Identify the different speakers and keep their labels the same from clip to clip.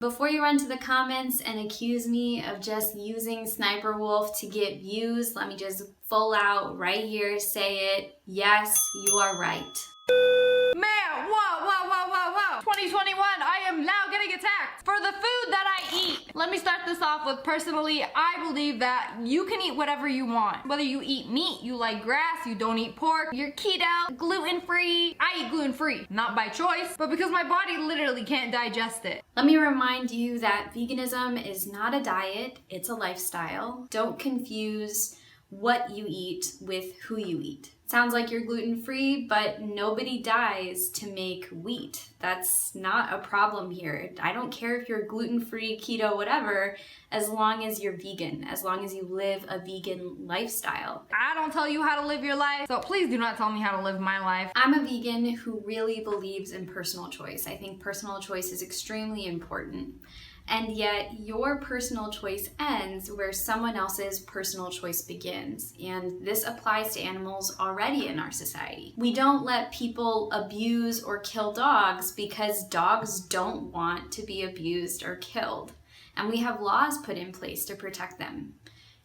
Speaker 1: Before you run to the comments and accuse me of just using SSSniperwolf to get views, let me just full out right here say it. Yes, you are right.
Speaker 2: Man, whoa, 2021, I am now getting attacked for the food that I eat. Let me start this off with, personally, I believe that you can eat whatever you want. Whether you eat meat, you like grass, you don't eat pork, you're keto, gluten-free. I eat gluten-free, not by choice, but because my body literally can't digest it.
Speaker 1: Let me remind you that veganism is not a diet, it's a lifestyle. Don't confuse what you eat with who you eat. Sounds like you're gluten-free, but nobody dies to make wheat. That's not a problem here. I don't care if you're gluten-free, keto, whatever, as long as you're vegan, as long as you live a vegan lifestyle.
Speaker 2: I don't tell you how to live your life, so please do not tell me how to live my life.
Speaker 1: I'm a vegan who really believes in personal choice. I think personal choice is extremely important. And yet your personal choice ends where someone else's personal choice begins. And this applies to animals already in our society. We don't let people abuse or kill dogs because dogs don't want to be abused or killed. And we have laws put in place to protect them.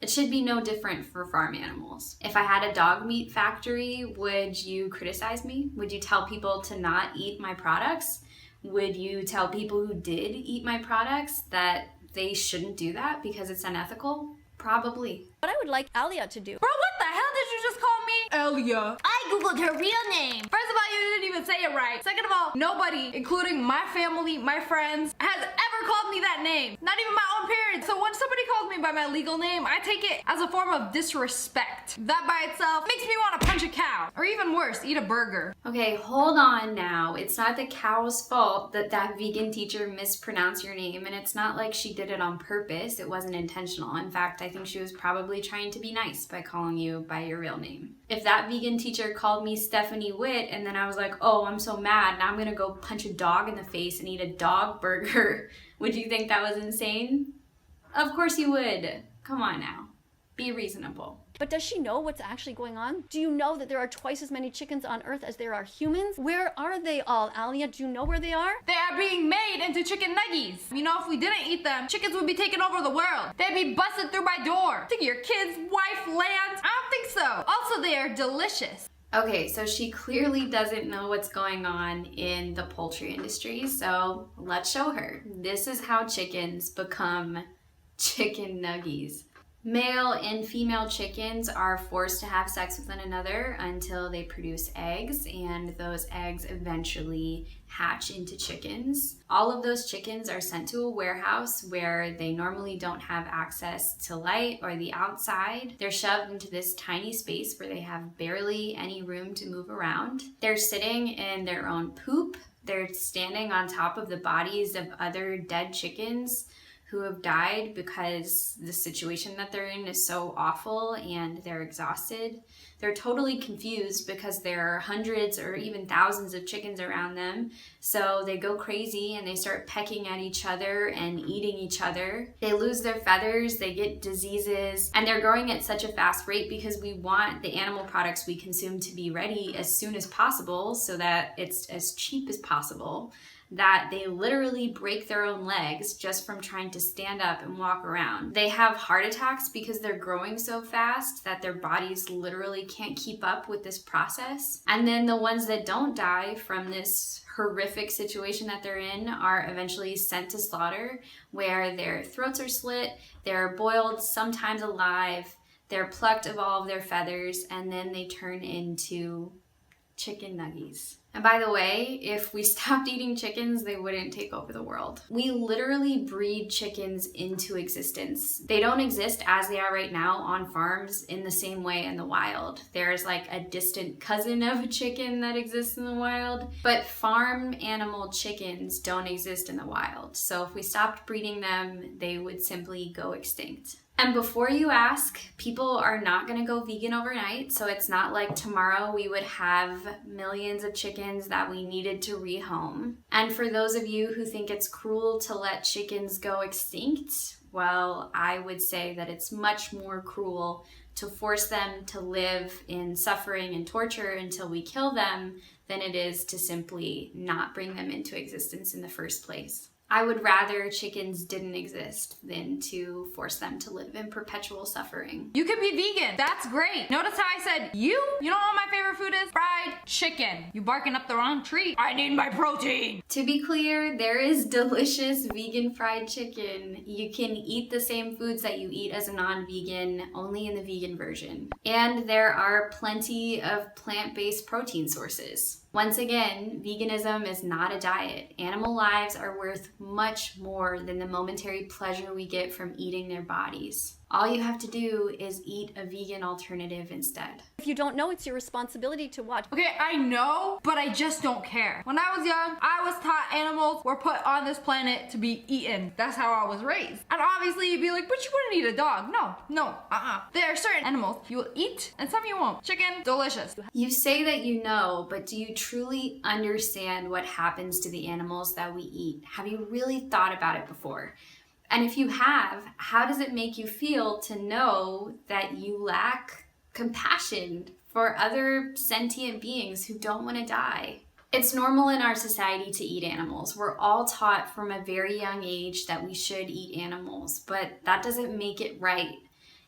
Speaker 1: It should be no different for farm animals. If I had a dog meat factory, would you criticize me? Would you tell people to not eat my products? Would you tell people who did eat my products that they shouldn't do that because it's unethical? Probably.
Speaker 3: What I would like 𝓈𝓉𝒶𝓇𝓉 to do.
Speaker 2: Bro, what the hell did you just call me? 𝓈𝓉𝒶.
Speaker 3: I googled her real name.
Speaker 2: First of all, you didn't even say it right. Second of all, nobody, including my family, my friends, has ever called me that name. Not even my own parents. So when somebody calls me by my legal name, I take it as a form of disrespect. That by itself makes me want to punch a cow. Or even worse, eat a burger.
Speaker 1: Okay, hold on now. It's not the cow's fault that that vegan teacher mispronounced your name, and it's not like she did it on purpose. It wasn't intentional. In fact, I think she was probably trying to be nice by calling you by your real name. If that vegan teacher called me Stephanie Witt and then I was like, oh, I'm so mad, now I'm gonna go punch a dog in the face and eat a dog burger, would you think that was insane? Of course you would. Come on now. Be reasonable.
Speaker 3: But does she know what's actually going on? Do you know that there are twice as many chickens on Earth as there are humans? Where are they all, 𝓈𝓉𝒶? Do you know where they are?
Speaker 2: They are being made into chicken nuggies. You know, if we didn't eat them, chickens would be taking over the world. They'd be busted through my door. Think your kids, wife, land? I don't think so. Also, they are delicious.
Speaker 1: Okay, so she clearly doesn't know what's going on in the poultry industry, so let's show her. This is how chickens become chicken nuggies. Male and female chickens are forced to have sex with one another until they produce eggs, and those eggs eventually hatch into chickens. All of those chickens are sent to a warehouse where they normally don't have access to light or the outside. They're shoved into this tiny space where they have barely any room to move around. They're sitting in their own poop. They're standing on top of the bodies of other dead chickens who have died because the situation that they're in is so awful and they're exhausted. They're totally confused because there are hundreds or even thousands of chickens around them. So they go crazy and they start pecking at each other and eating each other. They lose their feathers, they get diseases, and they're growing at such a fast rate because we want the animal products we consume to be ready as soon as possible so that it's as cheap as possible, that they literally break their own legs just from trying to stand up and walk around. They have heart attacks because they're growing so fast that their bodies literally can't keep up with this process. And then the ones that don't die from this horrific situation that they're in are eventually sent to slaughter, where their throats are slit, they're boiled, sometimes alive, they're plucked of all of their feathers, and then they turn into chicken nuggies. And by the way, if we stopped eating chickens, they wouldn't take over the world. We literally breed chickens into existence. They don't exist as they are right now on farms in the same way in the wild. There's like a distant cousin of a chicken that exists in the wild, but farm animal chickens don't exist in the wild. So if we stopped breeding them, they would simply go extinct. And before you ask, people are not gonna go vegan overnight, so it's not like tomorrow we would have millions of chickens that we needed to rehome. And for those of you who think it's cruel to let chickens go extinct, well, I would say that it's much more cruel to force them to live in suffering and torture until we kill them than it is to simply not bring them into existence in the first place. I would rather chickens didn't exist than to force them to live in perpetual suffering.
Speaker 2: You can be vegan. That's great. Notice how I said you? You know what my favorite food is? Fried chicken. You barking up the wrong tree. I need my protein.
Speaker 1: To be clear, there is delicious vegan fried chicken. You can eat the same foods that you eat as a non-vegan, only in the vegan version. And there are plenty of plant-based protein sources. Once again, veganism is not a diet. Animal lives are worth much more than the momentary pleasure we get from eating their bodies. All you have to do is eat a vegan alternative instead.
Speaker 3: If you don't know, it's your responsibility to watch.
Speaker 2: Okay, I know, but I just don't care. When I was young, I was taught animals were put on this planet to be eaten. That's how I was raised. And obviously you'd be like, but you wouldn't eat a dog. No, There are certain animals you will eat and some you won't. Chicken, delicious.
Speaker 1: You say that you know, but do you truly understand what happens to the animals that we eat? Have you really thought about it before? And if you have, how does it make you feel to know that you lack compassion for other sentient beings who don't want to die? It's normal in our society to eat animals. We're all taught from a very young age that we should eat animals, but that doesn't make it right.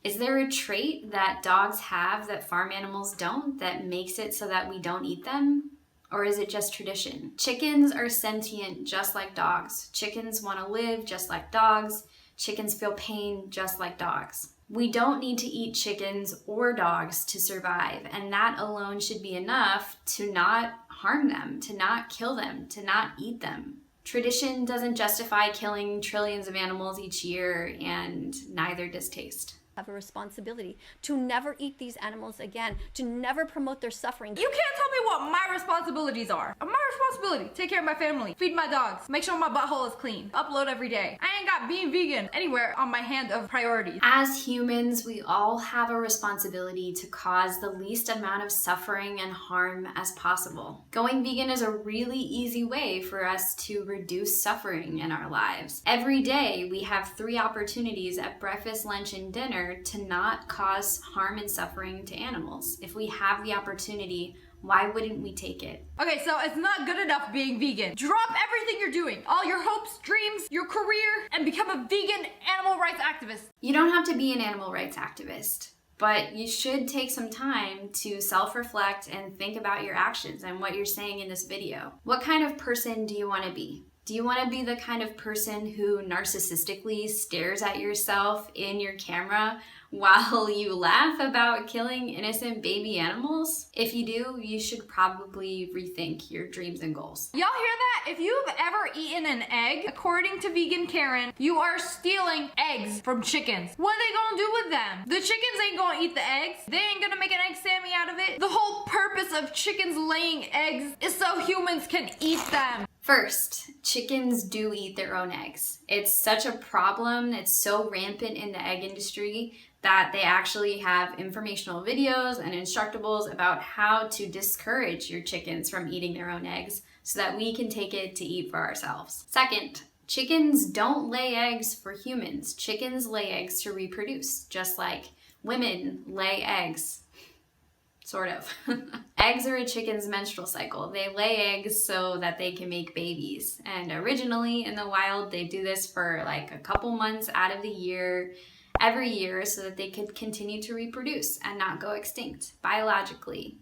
Speaker 1: Is there a trait that dogs have that farm animals don't that makes it so that we don't eat them? Or is it just tradition? Chickens are sentient just like dogs. Chickens want to live just like dogs. Chickens feel pain just like dogs. We don't need to eat chickens or dogs to survive, and that alone should be enough to not harm them, to not kill them, to not eat them. Tradition doesn't justify killing trillions of animals each year, and neither does taste.
Speaker 3: Have a responsibility to never eat these animals again, to never promote their suffering.
Speaker 2: You can't tell me what my responsibilities are. My responsibility, take care of my family, feed my dogs, make sure my butthole is clean, upload every day. I ain't got being vegan anywhere on my hand of priorities.
Speaker 1: As humans, we all have a responsibility to cause the least amount of suffering and harm as possible. Going vegan is a really easy way for us to reduce suffering in our lives. Every day, we have 3 opportunities at breakfast, lunch, and dinner to not cause harm and suffering to animals. If we have the opportunity, why wouldn't we take it?
Speaker 2: Okay, so it's not good enough being vegan. Drop everything you're doing, all your hopes, dreams, your career, and become a vegan animal rights activist.
Speaker 1: You don't have to be an animal rights activist, but you should take some time to self-reflect and think about your actions and what you're saying in this video. What kind of person do you want to be? Do you want to be the kind of person who narcissistically stares at yourself in your camera while you laugh about killing innocent baby animals? If you do, you should probably rethink your dreams and goals.
Speaker 2: Y'all hear that? If you've ever eaten an egg, according to Vegan Karen, you are stealing eggs from chickens. What are they gonna do with them? The chickens ain't gonna eat the eggs. They ain't gonna make an egg Sammy out of it. The whole purpose of chickens laying eggs is so humans can eat them.
Speaker 1: First, chickens do eat their own eggs. It's such a problem, it's so rampant in the egg industry that they actually have informational videos and instructables about how to discourage your chickens from eating their own eggs so that we can take it to eat for ourselves. Second, chickens don't lay eggs for humans. Chickens lay eggs to reproduce, just like women lay eggs. Sort of. Eggs are a chicken's menstrual cycle. They lay eggs so that they can make babies. And originally in the wild, they do this for like a couple months out of the year, every year, so that they could continue to reproduce and not go extinct biologically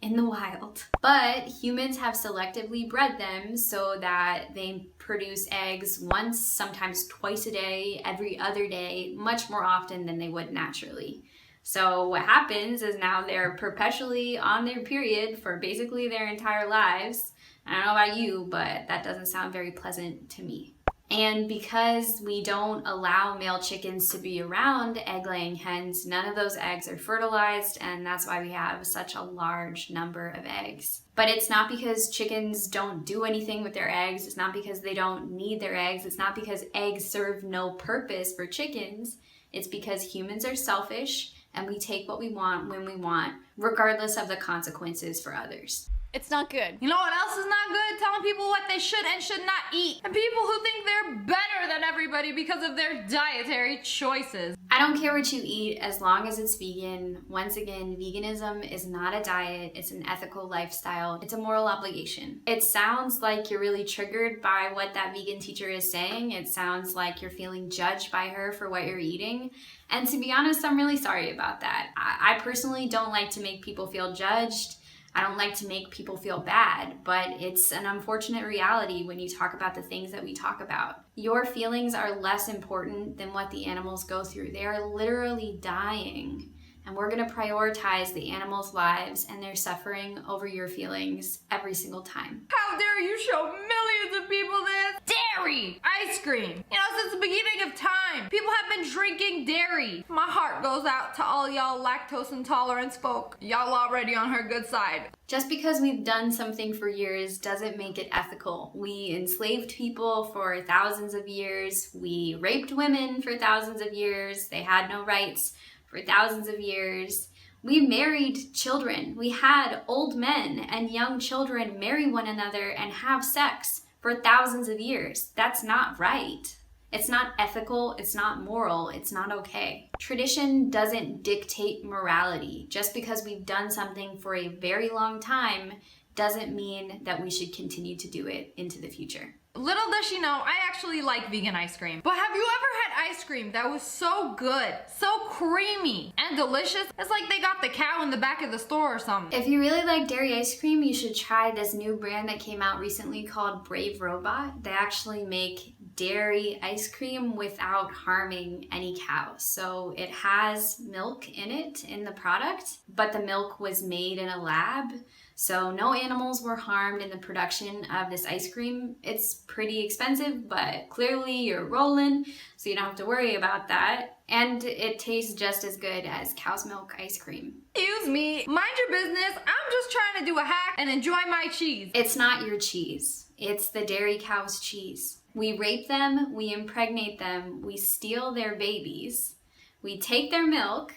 Speaker 1: in the wild. But humans have selectively bred them so that they produce eggs once, sometimes twice a day, every other day, much more often than they would naturally. So what happens is now they're perpetually on their period for basically their entire lives. I don't know about you, but that doesn't sound very pleasant to me. And because we don't allow male chickens to be around egg-laying hens, none of those eggs are fertilized, and that's why we have such a large number of eggs. But it's not because chickens don't do anything with their eggs. It's not because they don't need their eggs. It's not because eggs serve no purpose for chickens. It's because humans are selfish and we take what we want when we want, regardless of the consequences for others.
Speaker 3: It's not good.
Speaker 2: You know what else is not good? Telling people what they should and should not eat. And people who think they're better than everybody because of their dietary choices.
Speaker 1: I don't care what you eat as long as it's vegan. Once again, veganism is not a diet, it's an ethical lifestyle, it's a moral obligation. It sounds like you're really triggered by what that vegan teacher is saying. It sounds like you're feeling judged by her for what you're eating. And to be honest, I'm really sorry about that. I personally don't like to make people feel judged. I don't like to make people feel bad, but it's an unfortunate reality when you talk about the things that we talk about. Your feelings are less important than what the animals go through. They are literally dying, and we're gonna prioritize the animals' lives and their suffering over your feelings every single time.
Speaker 2: How dare you show millions of people this? Dairy! Ice cream! You know, since the beginning of time, people have been drinking dairy. My heart goes out to all y'all lactose intolerance folk. Y'all already on her good side.
Speaker 1: Just because we've done something for years doesn't make it ethical. We enslaved people for thousands of years. We raped women for thousands of years. They had no rights for thousands of years. We married children. We had old men and young children marry one another and have sex for thousands of years. That's not right. It's not ethical, it's not moral, it's not okay. Tradition doesn't dictate morality. Just because we've done something for a very long time doesn't mean that we should continue to do it into the future.
Speaker 2: Little does she know, I actually like vegan ice cream. But have you ever had ice cream that was so good, so creamy and delicious? It's like they got the cow in the back of the store or something.
Speaker 1: If you really like dairy ice cream, you should try this new brand that came out recently called Brave Robot. They actually make dairy ice cream without harming any cows. So it has milk in it in the product, but the milk was made in a lab. So no animals were harmed in the production of this ice cream. It's pretty expensive, but clearly you're rolling, so you don't have to worry about that. And it tastes just as good as cow's milk ice cream.
Speaker 2: Excuse me, mind your business. I'm just trying to do a hack and enjoy my cheese.
Speaker 1: It's not your cheese. It's the dairy cow's cheese. We rape them, we impregnate them, we steal their babies, we take their milk,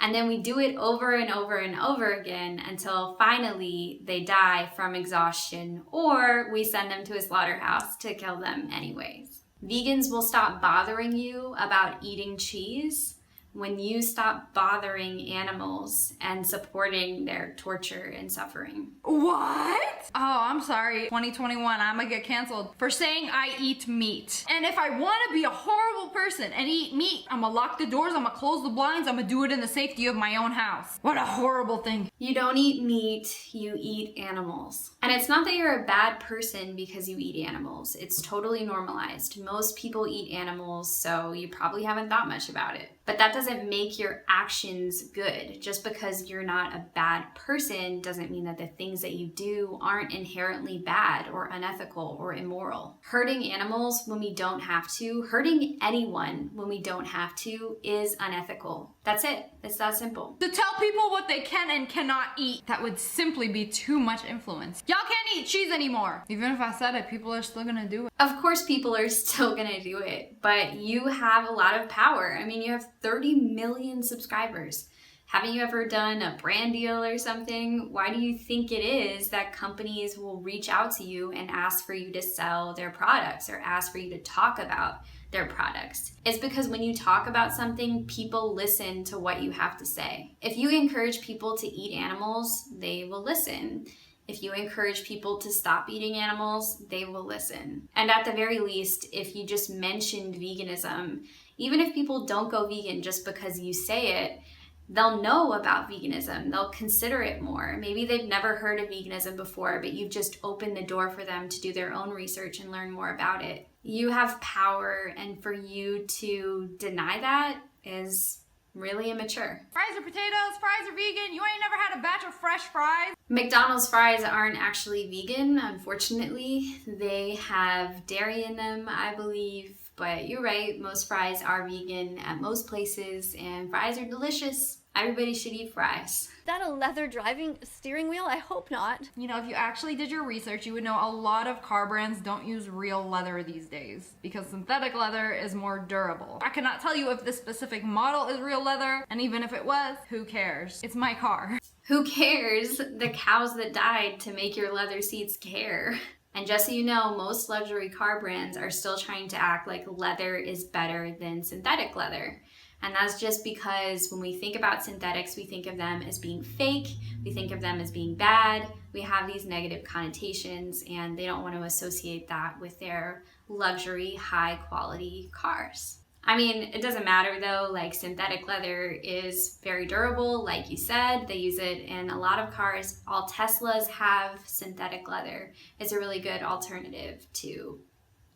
Speaker 1: and then we do it over and over and over again until finally they die from exhaustion, or we send them to a slaughterhouse to kill them anyways. Vegans will stop bothering you about eating cheese when you stop bothering animals and supporting their torture and suffering.
Speaker 2: What? Oh, I'm sorry. 2021, I'm gonna get canceled for saying I eat meat. And if I want to be a horrible person and eat meat, I'm gonna lock the doors, I'm gonna close the blinds, I'm gonna do it in the safety of my own house. What a horrible thing.
Speaker 1: You don't eat meat, you eat animals. And it's not that you're a bad person because you eat animals. It's totally normalized. Most people eat animals, so you probably haven't thought much about it. But that doesn't make your actions good. Just because you're not a bad person doesn't mean that the things that you do aren't inherently bad or unethical or immoral. Hurting animals when we don't have to, hurting anyone when we don't have to, is unethical. That's it. It's that simple.
Speaker 2: To tell people what they can and cannot eat, that would simply be too much influence. Y'all can't eat cheese anymore. Even if I said it, people are still gonna do it.
Speaker 1: Of course people are still gonna do it, but you have a lot of power. I mean, you have 30 million subscribers. Haven't you ever done a brand deal or something? Why do you think it is that companies will reach out to you and ask for you to sell their products or ask for you to talk about their products? It's because when you talk about something, people listen to what you have to say. If you encourage people to eat animals, they will listen. If you encourage people to stop eating animals, they will listen. And at the very least, if you just mentioned veganism, even if people don't go vegan just because you say it, they'll know about veganism. They'll consider it more. Maybe they've never heard of veganism before, but you've just opened the door for them to do their own research and learn more about it. You have power, and for you to deny that is really immature.
Speaker 2: Fries are potatoes, fries are vegan. You ain't never had a batch of fresh fries.
Speaker 1: McDonald's fries aren't actually vegan, unfortunately. They have dairy in them, I believe. But you're right, most fries are vegan at most places, and fries are delicious. Everybody should eat fries.
Speaker 3: Is that a leather driving steering wheel? I hope not.
Speaker 2: You know, if you actually did your research, you would know a lot of car brands don't use real leather these days because synthetic leather is more durable. I cannot tell you if this specific model is real leather, and even if it was, who cares? It's my car.
Speaker 1: Who cares? The cows that died to make your leather seats care. And just so you know, most luxury car brands are still trying to act like leather is better than synthetic leather. And that's just because when we think about synthetics, we think of them as being fake, we think of them as being bad, we have these negative connotations, and they don't want to associate that with their luxury, high quality cars. I mean, it doesn't matter though, like synthetic leather is very durable, like you said, they use it in a lot of cars. All Teslas have synthetic leather. It's a really good alternative to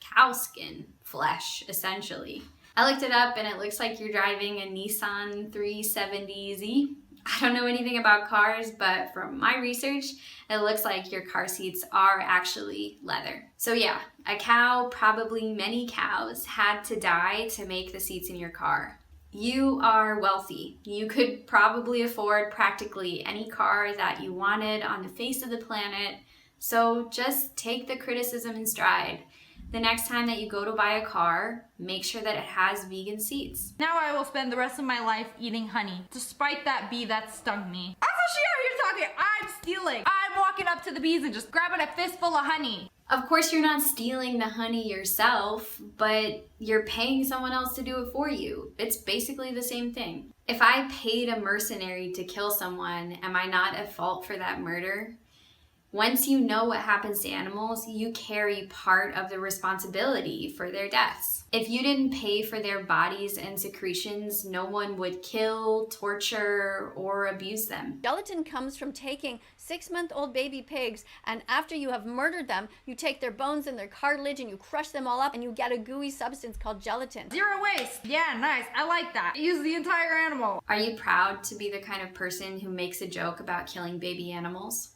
Speaker 1: cow skin flesh, essentially. I looked it up and it looks like you're driving a Nissan 370Z. I don't know anything about cars, but from my research, it looks like your car seats are actually leather. So yeah, a cow, probably many cows, had to die to make the seats in your car. You are wealthy. You could probably afford practically any car that you wanted on the face of the planet. So just take the criticism in stride. The next time that you go to buy a car, make sure that it has vegan seats.
Speaker 2: Now I will spend the rest of my life eating honey, despite that bee that stung me. That's what she out here talking. I'm stealing. I'm walking up to the bees and just grabbing a fistful of honey.
Speaker 1: Of course, you're not stealing the honey yourself, but you're paying someone else to do it for you. It's basically the same thing. If I paid a mercenary to kill someone, am I not at fault for that murder? Once you know what happens to animals, you carry part of the responsibility for their deaths. If you didn't pay for their bodies and secretions, no one would kill, torture, or abuse them.
Speaker 3: Gelatin comes from taking 6-month-old baby pigs, and after you have murdered them, you take their bones and their cartilage and you crush them all up and you get a gooey substance called gelatin.
Speaker 2: Zero waste. Yeah, nice. I like that. Use the entire animal.
Speaker 1: Are you proud to be the kind of person who makes a joke about killing baby animals?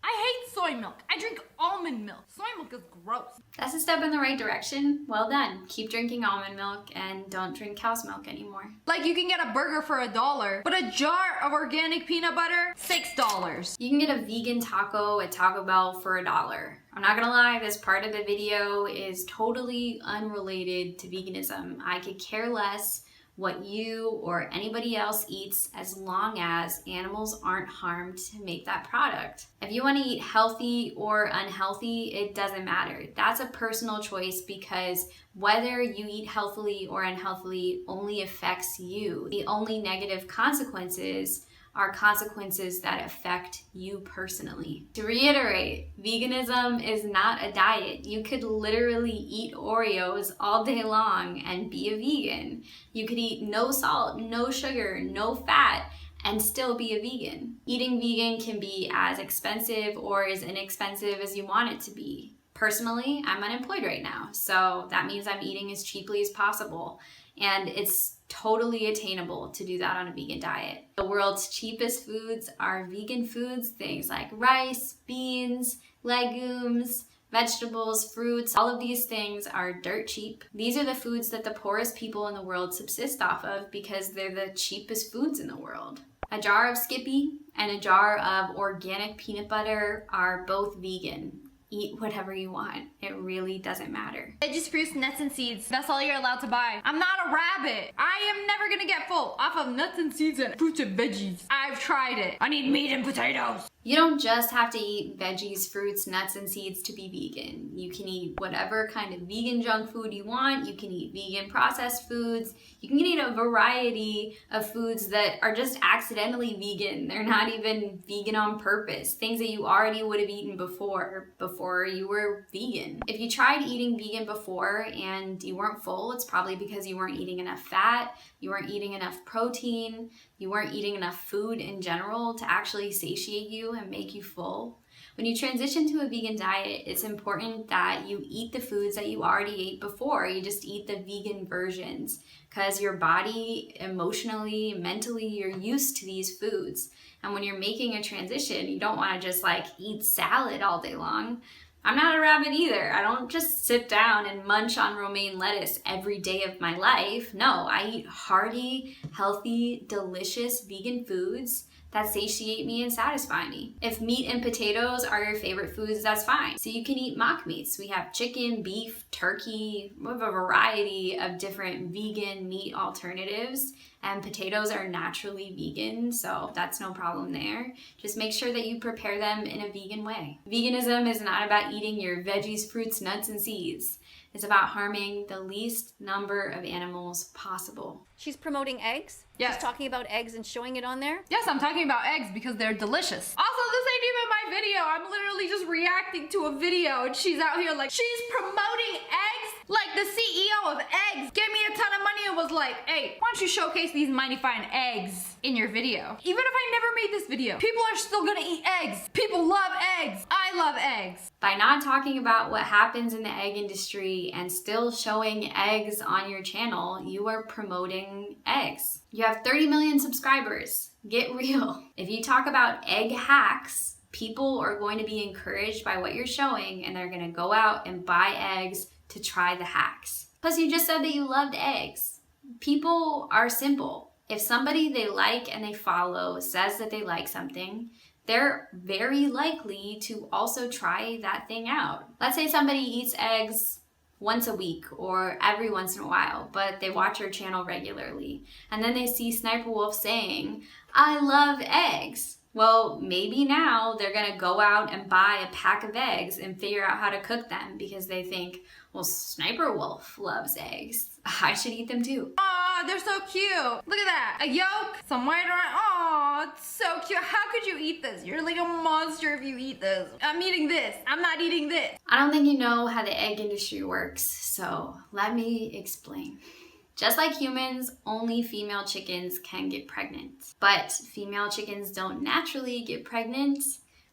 Speaker 2: I hate soy milk. I drink almond milk. Soy milk is gross.
Speaker 1: That's a step in the right direction. Well done. Keep drinking almond milk and don't drink cow's milk anymore.
Speaker 2: Like you can get a burger for $1, but a jar of organic peanut butter, $6.
Speaker 1: You can get a vegan taco at Taco Bell for $1. I'm not gonna lie, this part of the video is totally unrelated to veganism. I could care less what you or anybody else eats as long as animals aren't harmed to make that product. If you want to eat healthy or unhealthy, it doesn't matter. That's a personal choice because whether you eat healthily or unhealthily only affects you. The only negative consequences are consequences that affect you personally. To reiterate, veganism is not a diet. You could literally eat Oreos all day long and be a vegan. You could eat no salt, no sugar, no fat, and still be a vegan. Eating vegan can be as expensive or as inexpensive as you want it to be. Personally, I'm unemployed right now, so that means I'm eating as cheaply as possible. And it's totally attainable to do that on a vegan diet. The world's cheapest foods are vegan foods, things like rice, beans, legumes, vegetables, fruits. All of these things are dirt cheap. These are the foods that the poorest people in the world subsist off of because they're the cheapest foods in the world. A jar of Skippy and a jar of organic peanut butter are both vegan. Eat whatever you want. It really doesn't matter.
Speaker 2: Veggies, fruits, nuts, and seeds. That's all you're allowed to buy. I'm not a rabbit. I am never gonna get full off of nuts and seeds and fruits and veggies. I've tried it. I need meat and potatoes.
Speaker 1: You don't just have to eat veggies, fruits, nuts, and seeds to be vegan. You can eat whatever kind of vegan junk food you want. You can eat vegan processed foods. You can eat a variety of foods that are just accidentally vegan. They're not even vegan on purpose. Things that you already would have eaten before you were vegan. If you tried eating vegan before and you weren't full, it's probably because you weren't eating enough fat, you weren't eating enough protein, you weren't eating enough food in general to actually satiate you and make you full. When you transition to a vegan diet, it's important that you eat the foods that you already ate before. You just eat the vegan versions because your body, emotionally, mentally, you're used to these foods. And when you're making a transition, you don't want to just like eat salad all day long. I'm not a rabbit either. I don't just sit down and munch on romaine lettuce every day of my life. No, I eat hearty, healthy, delicious vegan foods that satiate me and satisfy me. If meat and potatoes are your favorite foods, that's fine. So you can eat mock meats. We have chicken, beef, turkey, we have a variety of different vegan meat alternatives, and potatoes are naturally vegan, so that's no problem there. Just make sure that you prepare them in a vegan way. Veganism is not about eating your veggies, fruits, nuts, and seeds. It's about harming the least number of animals possible.
Speaker 3: She's promoting eggs?
Speaker 2: Yes.
Speaker 3: She's talking about eggs and showing it on there?
Speaker 2: Yes, I'm talking about eggs because they're delicious. Also, this ain't even my video. I'm literally just reacting to a video and she's out here like, she's promoting eggs? Like the CEO of eggs gave me a ton of money and was like, hey, why don't you showcase these mighty fine eggs in your video? Even if I never made this video, people are still gonna eat eggs. People love eggs. I love eggs.
Speaker 1: By not talking about what happens in the egg industry and still showing eggs on your channel, you are promoting eggs. You have 30 million subscribers. Get real. If you talk about egg hacks, people are going to be encouraged by what you're showing and they're gonna go out and buy eggs to try the hacks. Plus, you just said that you loved eggs. People are simple. If somebody they like and they follow says that they like something, they're very likely to also try that thing out. Let's say somebody eats eggs once a week or every once in a while, but they watch your channel regularly. And then they see Sniperwolf saying, I love eggs. Well, maybe now they're gonna go out and buy a pack of eggs and figure out how to cook them because they think, well, Sniperwolf loves eggs. I should eat them too.
Speaker 2: Aw, they're so cute. Look at that. A yolk, some white rice. Aw, it's so cute. How could you eat this? You're like a monster if you eat this. I'm eating this. I'm not eating this.
Speaker 1: I don't think you know how the egg industry works, so let me explain. Just like humans, only female chickens can get pregnant. But female chickens don't naturally get pregnant.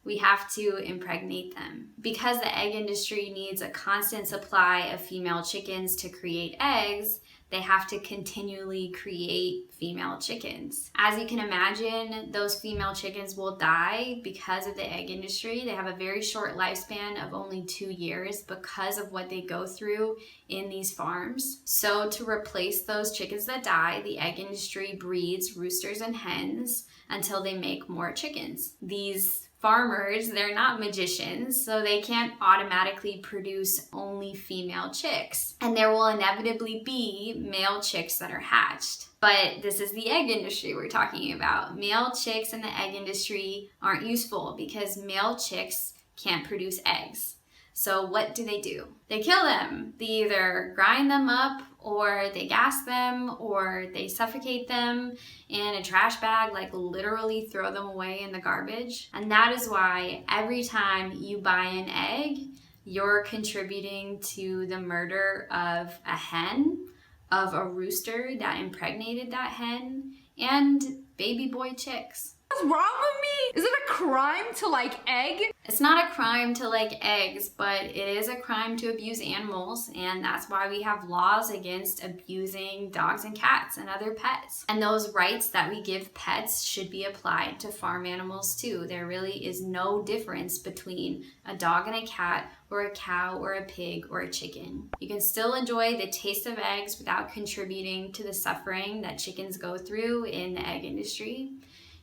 Speaker 1: We have to impregnate them. Because the egg industry needs a constant supply of female chickens to create eggs, they have to continually create female chickens. As you can imagine, those female chickens will die because of the egg industry. They have a very short lifespan of only 2 years because of what they go through in these farms. So to replace those chickens that die, the egg industry breeds roosters and hens until they make more chickens. These farmers, they're not magicians, so they can't automatically produce only female chicks. And there will inevitably be male chicks that are hatched. But this is the egg industry we're talking about. Male chicks in the egg industry aren't useful because male chicks can't produce eggs. So what do? They kill them. They either grind them up or they gas them or they suffocate them in a trash bag, like literally throw them away in the garbage. And that is why every time you buy an egg, you're contributing to the murder of a hen, of a rooster that impregnated that hen, and baby boy chicks.
Speaker 2: What's wrong with me? Is it a crime to like egg?
Speaker 1: It's not a crime to like eggs, but it is a crime to abuse animals, and that's why we have laws against abusing dogs and cats and other pets. And those rights that we give pets should be applied to farm animals too. There really is no difference between a dog and a cat, or a cow, or a pig, or a chicken. You can still enjoy the taste of eggs without contributing to the suffering that chickens go through in the egg industry.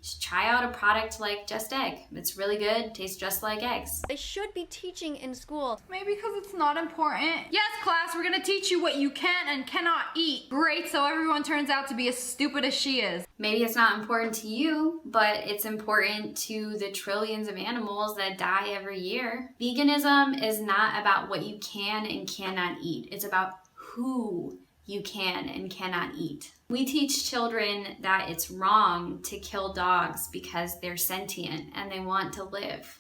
Speaker 1: Just try out a product like Just Egg. It's really good, tastes just like eggs.
Speaker 3: They should be teaching in school.
Speaker 2: Maybe because it's not important. Yes, class, we're gonna teach you what you can and cannot eat. Great, so everyone turns out to be as stupid as she is.
Speaker 1: Maybe it's not important to you, but it's important to the trillions of animals that die every year. Veganism is not about what you can and cannot eat. It's about who you can and cannot eat. We teach children that it's wrong to kill dogs because they're sentient and they want to live.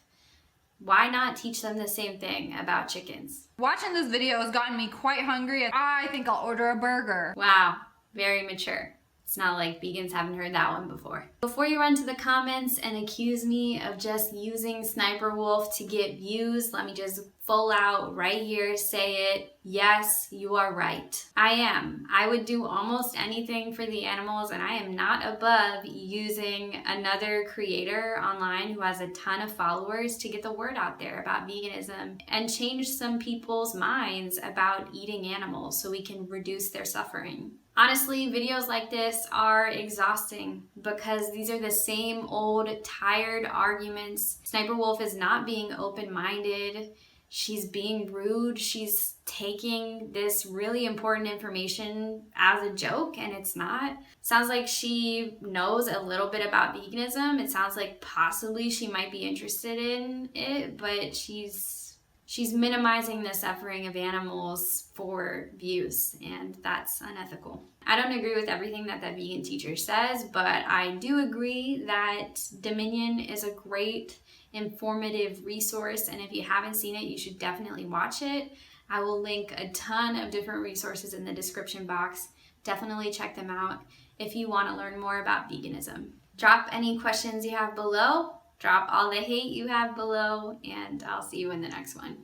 Speaker 1: Why not teach them the same thing about chickens?
Speaker 2: Watching this video has gotten me quite hungry and I think I'll order a burger.
Speaker 1: Wow, very mature. It's not like vegans haven't heard that one before. Before you run to the comments and accuse me of just using Sniperwolf to get views, let me just full out right here say it. Yes, you are right. I am. I would do almost anything for the animals, and I am not above using another creator online who has a ton of followers to get the word out there about veganism and change some people's minds about eating animals so we can reduce their suffering. Honestly, videos like this are exhausting because these are the same old, tired arguments. Sniperwolf is not being open-minded. She's being rude. She's taking this really important information as a joke, and it's not. Sounds like she knows a little bit about veganism. It sounds like possibly she might be interested in it, but she's she's minimizing the suffering of animals for views, and that's unethical. I don't agree with everything that that vegan teacher says, but I do agree that Dominion is a great informative resource, and if you haven't seen it, you should definitely watch it. I will link a ton of different resources in the description box. Definitely check them out if you want to learn more about veganism. Drop any questions you have below, drop all the hate you have below, and I'll see you in the next one.